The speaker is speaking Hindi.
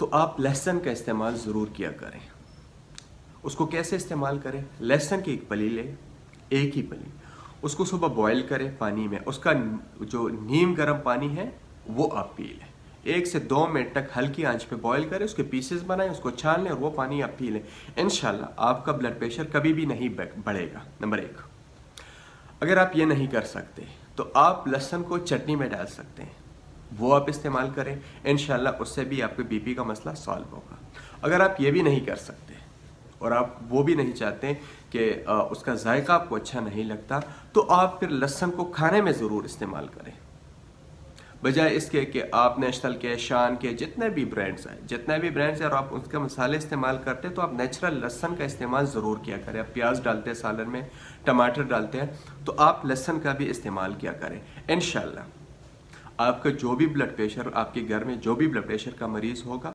तो आप लहसुन का इस्तेमाल ज़रूर किया करें। उसको कैसे इस्तेमाल करें? लहसुन की एक फली लें, एक ही फली, उसको सुबह बॉईल करें पानी में। उसका जो नीम गर्म पानी है वो आप पी लें। 1 से 2 मिनट तक हल्की आंच पे बॉईल करें, उसके पीसेस बनाएं, उसको छान लें और वो पानी आप पी लें। इंशाल्लाह आपका ब्लड प्रेशर कभी भी नहीं बढ़ेगा। नंबर 1। अगर आप ये नहीं कर सकते तो आप लहसुन को चटनी में डाल सकते हैं, वो आप इस्तेमाल करें। इंशाल्लाह उससे भी आपके बीपी का मसला सॉल्व होगा। अगर आप ये भी नहीं कर सकते और आप वो भी नहीं चाहते कि उसका जायका आपको अच्छा नहीं लगता, तो आप फिर लहसुन को खाने में ज़रूर इस्तेमाल करें। बजाय इसके कि आप नेशनल के, शान के, जितने भी ब्रांड्स हैं और आप उसके मसाले इस्तेमाल करते हैं, तो आप नेचुरल लहसुन का इस्तेमाल ज़रूर किया करें। आप प्याज डालते हैं सालन में, टमाटर डालते हैं, तो आप लहसुन का भी इस्तेमाल किया करें। इंशाल्लाह आपका जो भी ब्लड प्रेशर, आपके घर में जो भी ब्लड प्रेशर का मरीज़ होगा,